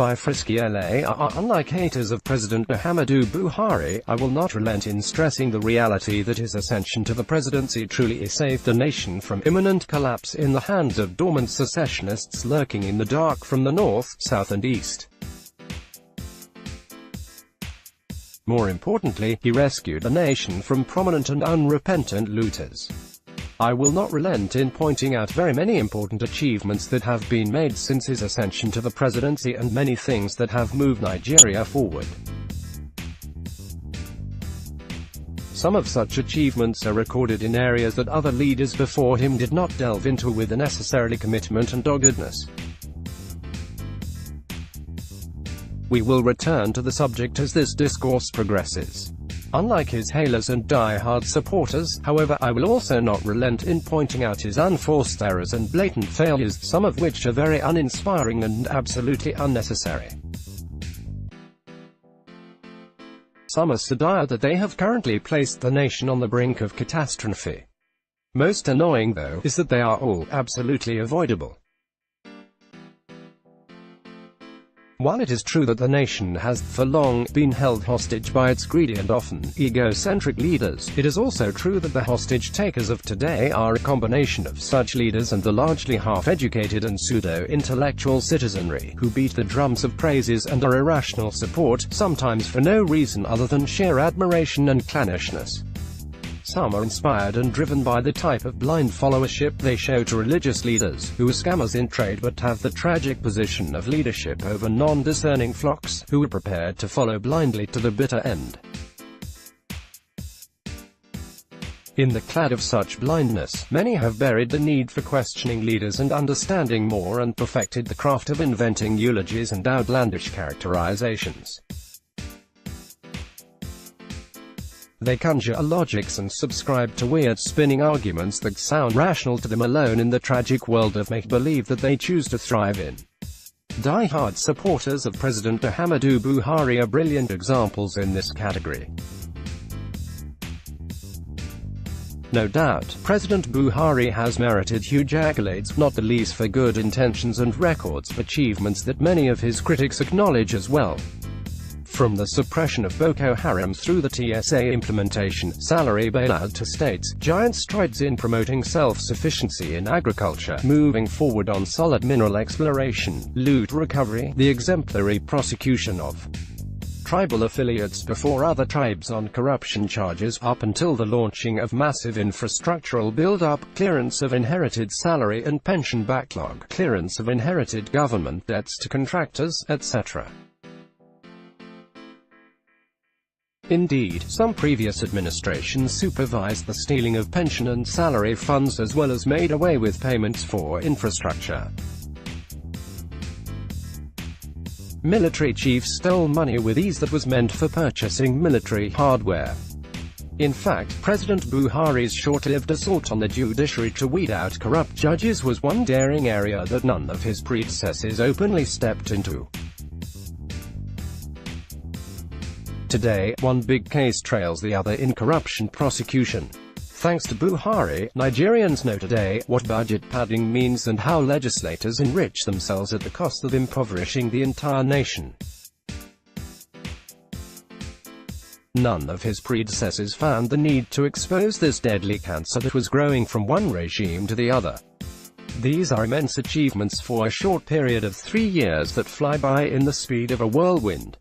by frisky LA. Unlike haters of President Muhammadu Buhari, I will not relent in stressing the reality that his ascension to the presidency truly saved the nation from imminent collapse in the hands of dormant secessionists lurking in the dark from the north, south and east. More importantly, he rescued the nation from prominent and unrepentant looters. I will not relent in pointing out very many important achievements that have been made since his ascension to the presidency and many things that have moved Nigeria forward. Some of such achievements are recorded in areas that other leaders before him did not delve into with the necessary commitment and doggedness. We will return to the subject as this discourse progresses. Unlike his hailers and die-hard supporters, however, I will also not relent in pointing out his unforced errors and blatant failures, some of which are very uninspiring and absolutely unnecessary. Some are so dire that they have currently placed the nation on the brink of catastrophe. Most annoying, though, is that they are all absolutely avoidable. While it is true that the nation has, for long, been held hostage by its greedy and often egocentric leaders, it is also true that the hostage-takers of today are a combination of such leaders and the largely half-educated and pseudo-intellectual citizenry, who beat the drums of praises and are irrational support, sometimes for no reason other than sheer admiration and clannishness. Some are inspired and driven by the type of blind followership they show to religious leaders, who are scammers in trade but have the tragic position of leadership over non-discerning flocks, who are prepared to follow blindly to the bitter end. In the cloud of such blindness, many have buried the need for questioning leaders and understanding more and perfected the craft of inventing eulogies and outlandish characterizations. They conjure logics and subscribe to weird spinning arguments that sound rational to them alone in the tragic world of make-believe that they choose to thrive in. Die-hard supporters of President Muhammadu Buhari are brilliant examples in this category. No doubt, President Buhari has merited huge accolades, not the least for good intentions and records of achievements that many of his critics acknowledge as well. From the suppression of Boko Haram through the TSA implementation, salary bailout to states, giant strides in promoting self-sufficiency in agriculture, moving forward on solid mineral exploration, loot recovery, the exemplary prosecution of tribal affiliates before other tribes on corruption charges, up until the launching of massive infrastructural build-up, clearance of inherited salary and pension backlog, clearance of inherited government debts to contractors, etc. Indeed, some previous administrations supervised the stealing of pension and salary funds as well as made away with payments for infrastructure. Military chiefs stole money with ease that was meant for purchasing military hardware. In fact, President Buhari's short-lived assault on the judiciary to weed out corrupt judges was one daring area that none of his predecessors openly stepped into. Today, one big case trails the other in corruption prosecution. Thanks to Buhari, Nigerians know today what budget padding means and how legislators enrich themselves at the cost of impoverishing the entire nation. None of his predecessors found the need to expose this deadly cancer that was growing from one regime to the other. These are immense achievements for a short period of 3 years that fly by in the speed of a whirlwind.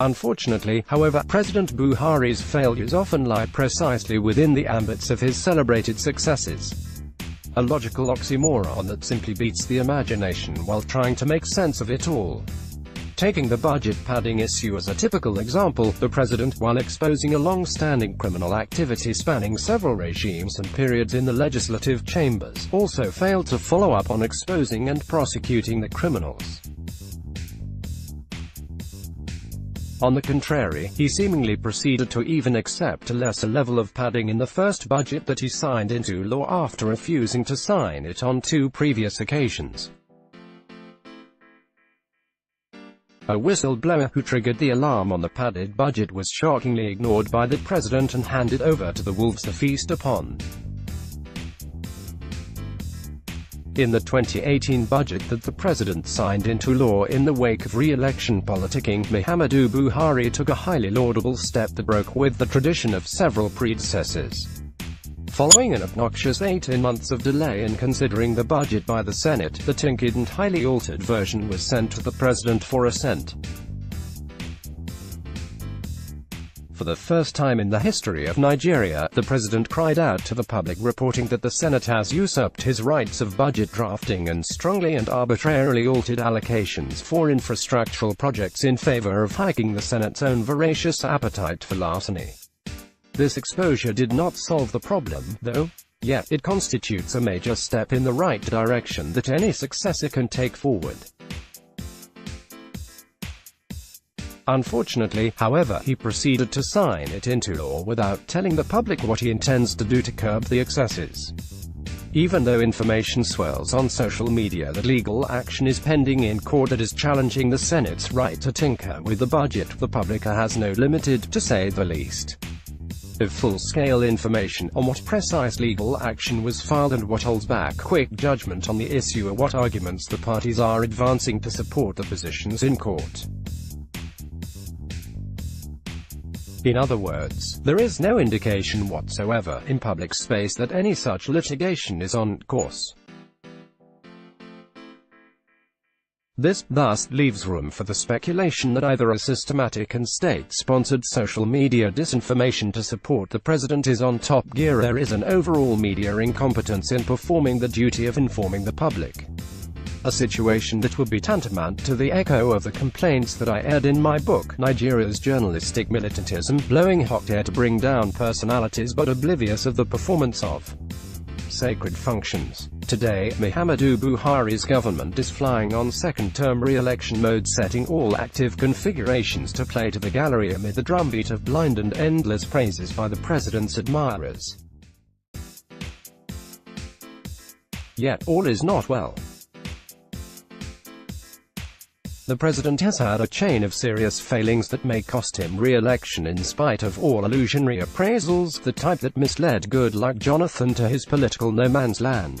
Unfortunately, however, President Buhari's failures often lie precisely within the ambits of his celebrated successes. A logical oxymoron that simply beats the imagination while trying to make sense of it all. Taking the budget padding issue as a typical example, the president, while exposing a long-standing criminal activity spanning several regimes and periods in the legislative chambers, also failed to follow up on exposing and prosecuting the criminals. On the contrary, he seemingly proceeded to even accept a lesser level of padding in the first budget that he signed into law after refusing to sign it on 2 previous occasions. A whistleblower who triggered the alarm on the padded budget was shockingly ignored by the president and handed over to the wolves to feast upon. In the 2018 budget that the president signed into law in the wake of re-election politicking, Muhammadu Buhari took a highly laudable step that broke with the tradition of several predecessors. Following an obnoxious 18 months of delay in considering the budget by the Senate, the tinkered and highly altered version was sent to the president for assent. For the first time in the history of Nigeria, the president cried out to the public, reporting that the Senate has usurped his rights of budget drafting and strongly and arbitrarily altered allocations for infrastructural projects in favor of hiking the Senate's own voracious appetite for larceny. This exposure did not solve the problem, though. Yet, it constitutes a major step in the right direction that any successor can take forward. Unfortunately, however, he proceeded to sign it into law without telling the public what he intends to do to curb the excesses. Even though information swirls on social media that legal action is pending in court that is challenging the Senate's right to tinker with the budget, the public has no limited, to say the least, of full-scale information on what precise legal action was filed and what holds back quick judgment on the issue or what arguments the parties are advancing to support the positions in court. In other words, there is no indication whatsoever in public space that any such litigation is on course. This, thus, leaves room for the speculation that either a systematic and state-sponsored social media disinformation to support the president is on top gear, or there is an overall media incompetence in performing the duty of informing the public. A situation that would be tantamount to the echo of the complaints that I aired in my book, Nigeria's Journalistic Militantism, blowing hot air to bring down personalities but oblivious of the performance of sacred functions. Today, Muhammadu Buhari's government is flying on second-term re-election mode, setting all active configurations to play to the gallery amid the drumbeat of blind and endless praises by the president's admirers. Yet, all is not well. The president has had a chain of serious failings that may cost him re-election in spite of all illusionary appraisals, the type that misled Goodluck Jonathan to his political no-man's land.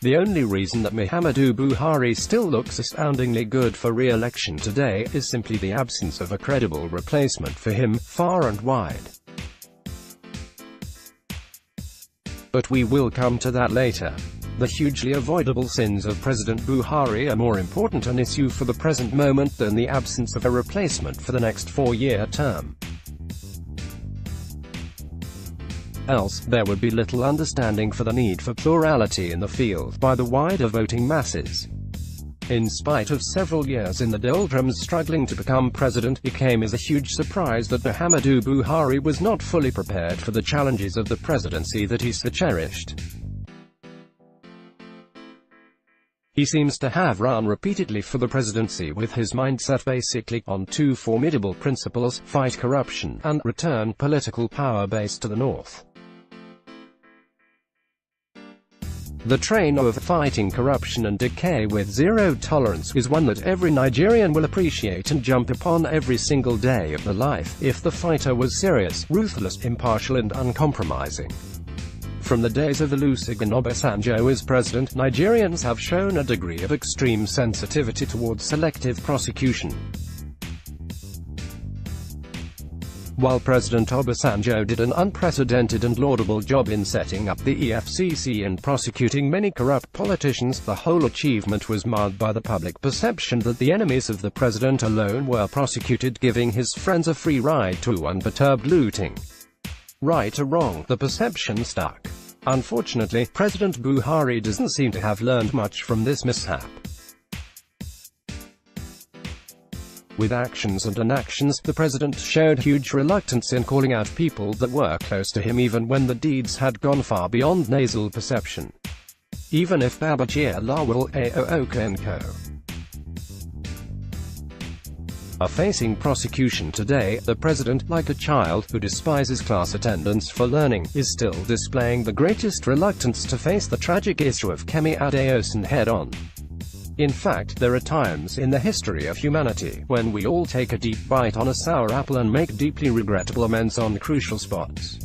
The only reason that Muhammadu Buhari still looks astoundingly good for re-election today is simply the absence of a credible replacement for him, far and wide. But we will come to that later. The hugely avoidable sins of President Buhari are more important an issue for the present moment than the absence of a replacement for the next 4-year term. Else, there would be little understanding for the need for plurality in the field by the wider voting masses. In spite of several years in the doldrums struggling to become president, it came as a huge surprise that Muhammadu Buhari was not fully prepared for the challenges of the presidency that he so cherished. He seems to have run repeatedly for the presidency with his mindset basically on two formidable principles: fight corruption, and return political power base to the north. The train of fighting corruption and decay with zero tolerance is one that every Nigerian will appreciate and jump upon every single day of their life, if the fighter was serious, ruthless, impartial and uncompromising. From the days of Olusegun Obasanjo as president, Nigerians have shown a degree of extreme sensitivity towards selective prosecution. While President Obasanjo did an unprecedented and laudable job in setting up the EFCC and prosecuting many corrupt politicians, the whole achievement was marred by the public perception that the enemies of the president alone were prosecuted, giving his friends a free ride to unperturbed looting. Right or wrong, the perception stuck. Unfortunately, President Buhari doesn't seem to have learned much from this mishap. With actions and inactions, the president showed huge reluctance in calling out people that were close to him even when the deeds had gone far beyond nasal perception. Even if Babachir Lawal Aooka and Co. are facing prosecution today, the president, like a child who despises class attendance for learning, is still displaying the greatest reluctance to face the tragic issue of Kemi Adeosun head-on. In fact, there are times in the history of humanity when we all take a deep bite on a sour apple and make deeply regrettable amends on crucial spots.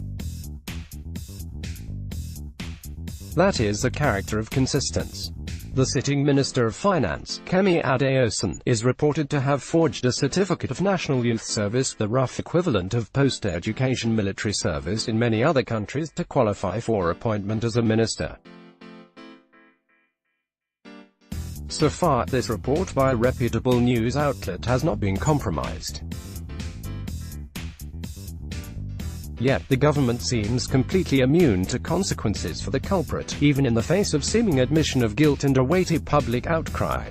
That is a character of consistence. The sitting Minister of Finance, Kemi Adeosun, is reported to have forged a Certificate of National Youth Service, the rough equivalent of post-education military service in many other countries, to qualify for appointment as a minister. So far, this report by a reputable news outlet has not been compromised. Yet, the government seems completely immune to consequences for the culprit, even in the face of seeming admission of guilt and a weighty public outcry.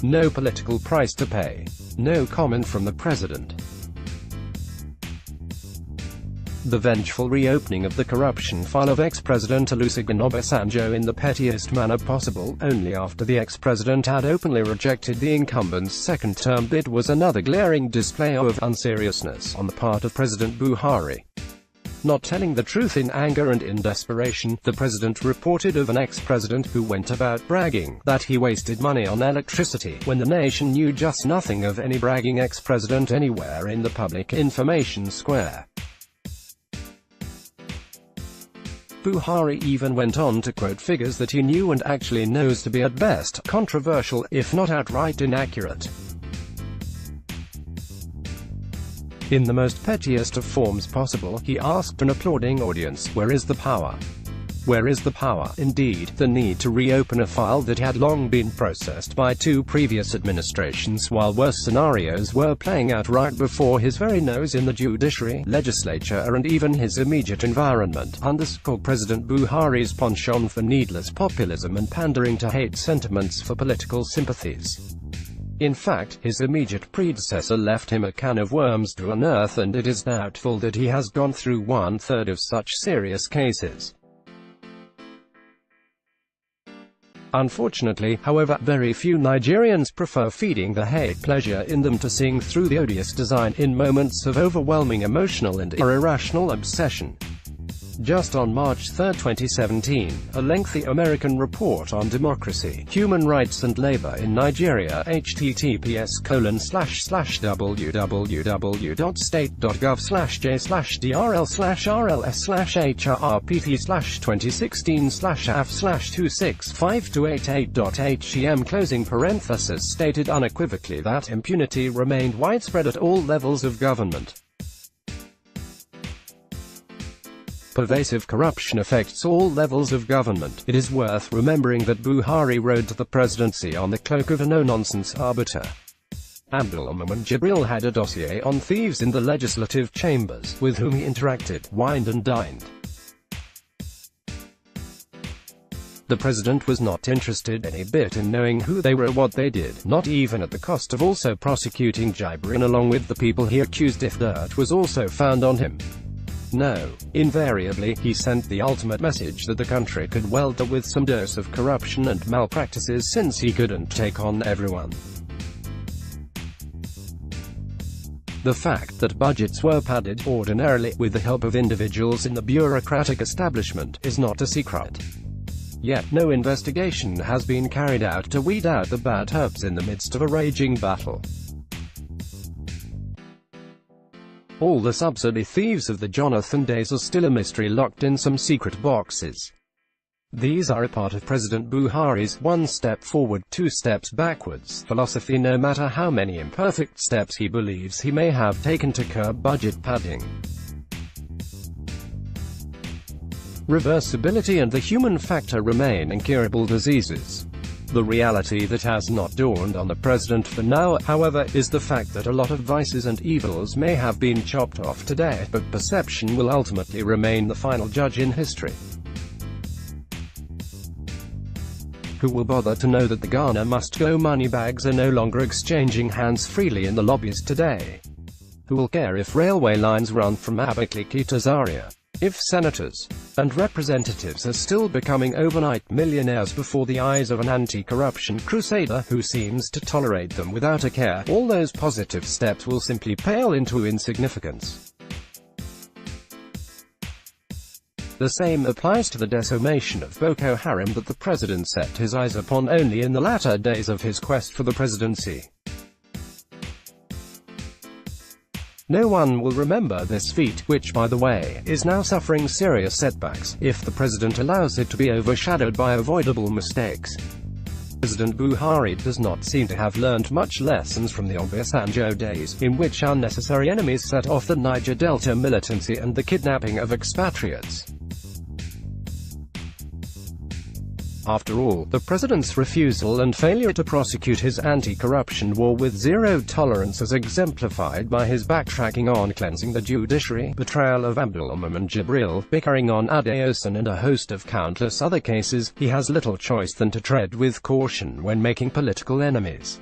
No political price to pay. No comment from the president. The vengeful reopening of the corruption file of ex-President Olusegun Obasanjo in the pettiest manner possible, only after the ex-president had openly rejected the incumbent's second-term bid, was another glaring display of unseriousness on the part of President Buhari. Not telling the truth in anger and in desperation, the president reported of an ex-president who went about bragging that he wasted money on electricity, when the nation knew just nothing of any bragging ex-president anywhere in the public information square. Buhari even went on to quote figures that he knew and actually knows to be at best controversial, if not outright inaccurate. In the most pettiest of forms possible, he asked an applauding audience, "Where is the power? Where is the power?" Indeed, the need to reopen a file that had long been processed by two previous administrations while worse scenarios were playing out right before his very nose in the judiciary, legislature and even his immediate environment, underscore President Buhari's penchant for needless populism and pandering to hate sentiments for political sympathies. In fact, his immediate predecessor left him a can of worms to unearth, and it is doubtful that he has gone through one-third of such serious cases. Unfortunately, however, very few Nigerians prefer feeding the hate pleasure in them to seeing through the odious design in moments of overwhelming emotional and irrational obsession. Just on March 3, 2017, a lengthy American report on democracy, human rights and labor in Nigeria, https://www.state.gov/j/rl/r/f/265288.htm stated unequivocally that impunity remained widespread at all levels of government. Pervasive corruption affects all levels of government. It is worth remembering that Buhari rode to the presidency on the cloak of a no-nonsense arbiter. Abdulrahman Jibril had a dossier on thieves in the legislative chambers, with whom he interacted, wined and dined. The president was not interested any bit in knowing who they were or what they did, not even at the cost of also prosecuting Jibrin along with the people he accused if dirt was also found on him. No. Invariably, he sent the ultimate message that the country could well do with some dose of corruption and malpractices since he couldn't take on everyone. The fact that budgets were padded, ordinarily, with the help of individuals in the bureaucratic establishment, is not a secret. Yet, no investigation has been carried out to weed out the bad herbs in the midst of a raging battle. All the subsidy thieves of the Jonathan days are still a mystery locked in some secret boxes. These are a part of President Buhari's one step forward, two steps backwards philosophy, no matter how many imperfect steps he believes he may have taken to curb budget padding. Reversibility and the human factor remain incurable diseases. The reality that has not dawned on the president for now, however, is the fact that a lot of vices and evils may have been chopped off today, but perception will ultimately remain the final judge in history. Who will bother to know that the Ghana must-go money bags are no longer exchanging hands freely in the lobbies today? Who will care if railway lines run from Abakaliki to Zaria? If senators and representatives are still becoming overnight millionaires before the eyes of an anti-corruption crusader who seems to tolerate them without a care, all those positive steps will simply pale into insignificance. The same applies to the decimation of Boko Haram that the president set his eyes upon only in the latter days of his quest for the presidency. No one will remember this feat, which, by the way, is now suffering serious setbacks, if the president allows it to be overshadowed by avoidable mistakes. President Buhari does not seem to have learned much lessons from the Obasanjo days, in which unnecessary enemies set off the Niger Delta militancy and the kidnapping of expatriates. After all, the president's refusal and failure to prosecute his anti-corruption war with zero tolerance is exemplified by his backtracking on cleansing the judiciary, betrayal of Abdulrahman Jibril, bickering on Adeosun and a host of countless other cases. He has little choice than to tread with caution when making political enemies.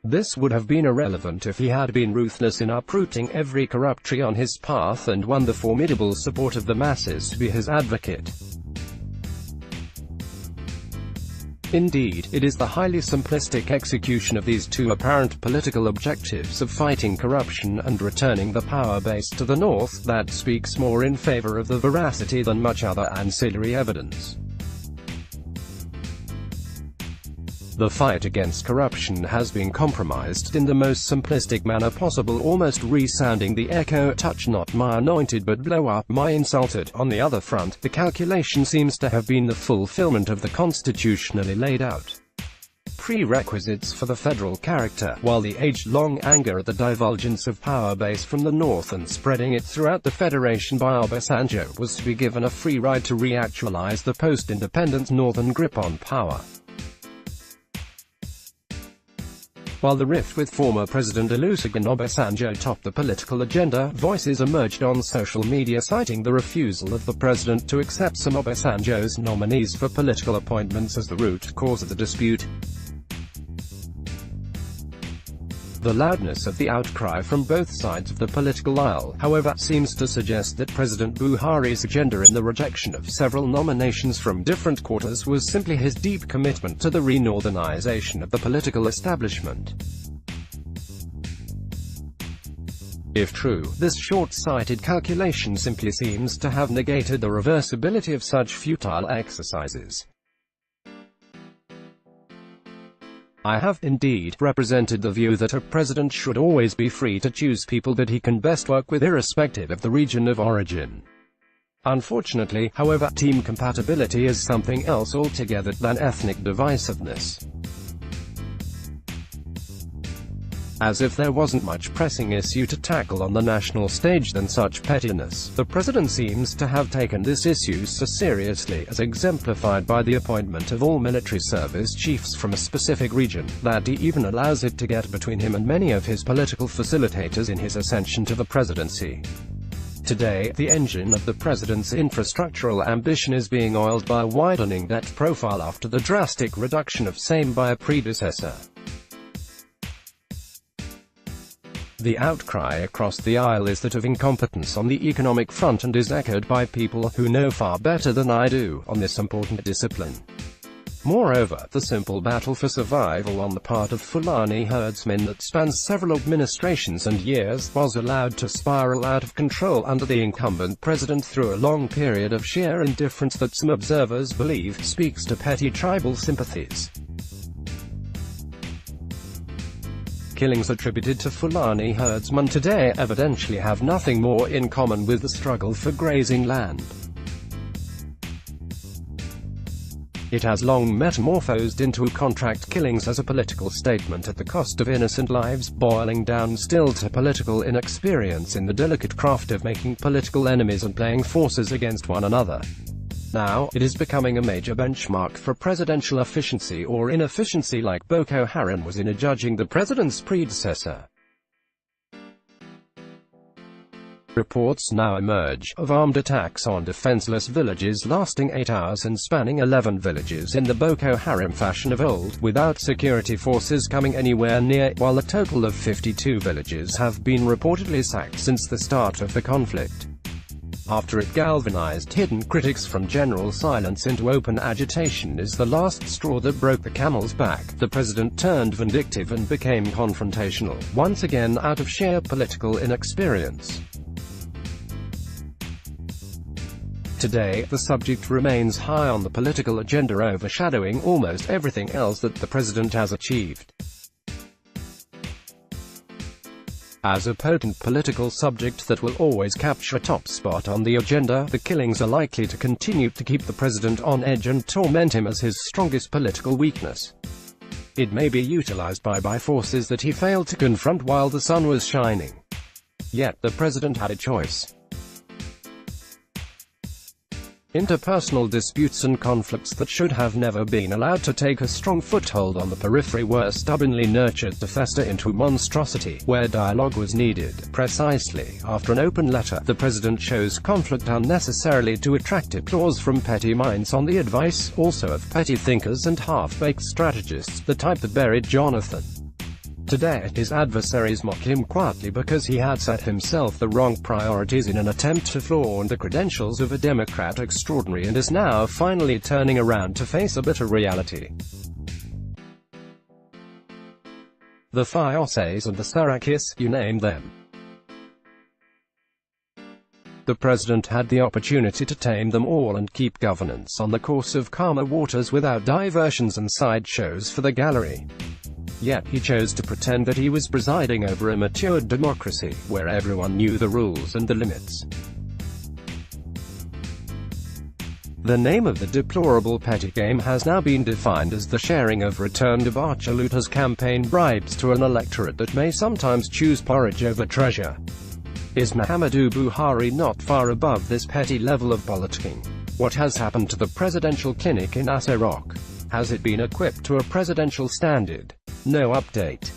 This would have been irrelevant if he had been ruthless in uprooting every corrupt tree on his path and won the formidable support of the masses to be his advocate. Indeed, it is the highly simplistic execution of these two apparent political objectives of fighting corruption and returning the power base to the North that speaks more in favor of the veracity than much other ancillary evidence. The fight against corruption has been compromised in the most simplistic manner possible, almost resounding the echo, "Touch not my anointed but blow up my insulted." On the other front, the calculation seems to have been the fulfillment of the constitutionally laid out prerequisites for the federal character, while the age-long anger at the divulgence of power base from the North and spreading it throughout the Federation by Obasanjo was to be given a free ride to reactualize the post-independence Northern grip on power. While the rift with former President Olusegun Obasanjo topped the political agenda, voices emerged on social media citing the refusal of the president to accept some Obasanjo's nominees for political appointments as the root cause of the dispute. The loudness of the outcry from both sides of the political aisle, however, seems to suggest that President Buhari's agenda in the rejection of several nominations from different quarters was simply his deep commitment to the re-northernization of the political establishment. If true, this short-sighted calculation simply seems to have negated the reversibility of such futile exercises. I have, indeed, represented the view that a president should always be free to choose people that he can best work with irrespective of the region of origin. Unfortunately, however, team compatibility is something else altogether than ethnic divisiveness. As if there wasn't much pressing issue to tackle on the national stage than such pettiness, the president seems to have taken this issue so seriously, as exemplified by the appointment of all military service chiefs from a specific region, that he even allows it to get between him and many of his political facilitators in his ascension to the presidency. Today, the engine of the president's infrastructural ambition is being oiled by a widening debt profile after the drastic reduction of same by a predecessor. The outcry across the aisle is that of incompetence on the economic front and is echoed by people who know far better than I do on this important discipline. Moreover, the simple battle for survival on the part of Fulani herdsmen that spans several administrations and years was allowed to spiral out of control under the incumbent president through a long period of sheer indifference that some observers believe speaks to petty tribal sympathies. Killings attributed to Fulani herdsmen today evidently have nothing more in common with the struggle for grazing land. It has long metamorphosed into contract killings as a political statement at the cost of innocent lives, boiling down still to political inexperience in the delicate craft of making political enemies and playing forces against one another. Now, it is becoming a major benchmark for presidential efficiency or inefficiency, like Boko Haram was in adjudging the president's predecessor. Reports now emerge of armed attacks on defenseless villages lasting 8 hours and spanning 11 villages in the Boko Haram fashion of old, without security forces coming anywhere near, while a total of 52 villages have been reportedly sacked since the start of the conflict. After it galvanized hidden critics from general silence into open agitation is the last straw that broke the camel's back, the president turned vindictive and became confrontational, once again out of sheer political inexperience. Today, the subject remains high on the political agenda, overshadowing almost everything else that the president has achieved. As a potent political subject that will always capture a top spot on the agenda, the killings are likely to continue to keep the president on edge and torment him as his strongest political weakness. It may be utilized by forces that he failed to confront while the sun was shining. Yet the president had a choice. Interpersonal disputes and conflicts that should have never been allowed to take a strong foothold on the periphery were stubbornly nurtured to fester into monstrosity, where dialogue was needed. Precisely after an open letter, the president chose conflict unnecessarily to attract applause from petty minds on the advice, also of petty thinkers and half-baked strategists, the type that buried Jonathan. Today, his adversaries mock him quietly because he had set himself the wrong priorities in an attempt to flaunt the credentials of a Democrat extraordinary, and is now finally turning around to face a bitter reality. The Fiosses and the Sarakis, you name them. The president had the opportunity to tame them all and keep governance on the course of calmer waters without diversions and sideshows for the gallery. Yet he chose to pretend that he was presiding over a matured democracy, where everyone knew the rules and the limits. The name of the deplorable petty game has now been defined as the sharing of returned debacle loot as campaign bribes to an electorate that may sometimes choose porridge over treasure. Is Muhammadu Buhari not far above this petty level of politicking? What has happened to the presidential clinic in Aso Rock? Has it been equipped to a presidential standard? No update.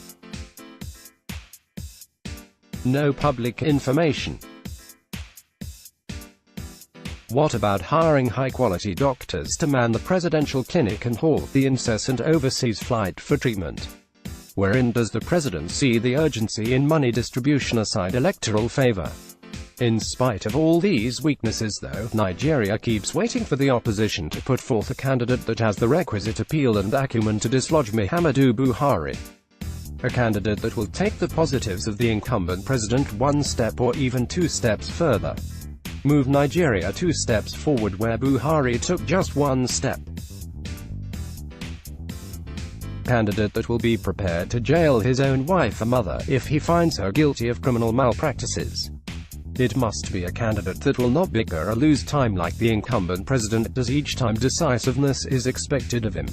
No public information. What about hiring high-quality doctors to man the presidential clinic and halt the incessant overseas flight for treatment? Wherein does the president see the urgency in money distribution aside electoral favor? In spite of all these weaknesses though, Nigeria keeps waiting for the opposition to put forth a candidate that has the requisite appeal and acumen to dislodge Muhammadu Buhari. A candidate that will take the positives of the incumbent president one step or even two steps further. Move Nigeria 2 steps forward where Buhari took just 1 step. Candidate that will be prepared to jail his own wife or mother if he finds her guilty of criminal malpractices. It must be a candidate that will not bicker or lose time like the incumbent president, as each time decisiveness is expected of him.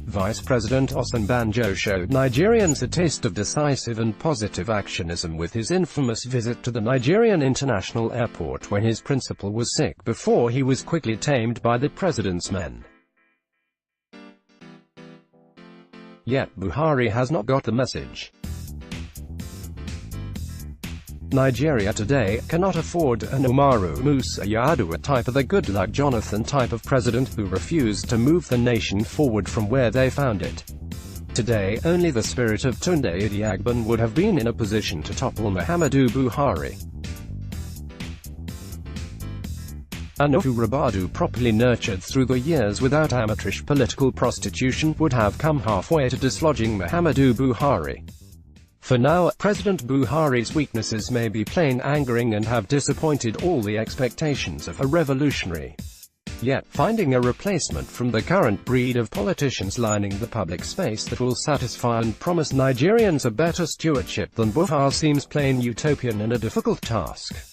Vice President Osinbajo showed Nigerians a taste of decisive and positive actionism with his infamous visit to the Nigerian International Airport when his principal was sick before he was quickly tamed by the president's men. Yet Buhari has not got the message. Nigeria today cannot afford an Umaru Musa Yar'Adua type of the good luck Jonathan type of president who refused to move the nation forward from where they found it. Today, only the spirit of Tunde Idiagbon would have been in a position to topple Muhammadu Buhari. An Rabadu properly nurtured through the years without amateurish political prostitution would have come halfway to dislodging Muhammadu Buhari. For now, President Buhari's weaknesses may be plain angering and have disappointed all the expectations of a revolutionary. Yet, finding a replacement from the current breed of politicians lining the public space that will satisfy and promise Nigerians a better stewardship than Buhari seems plain utopian and a difficult task.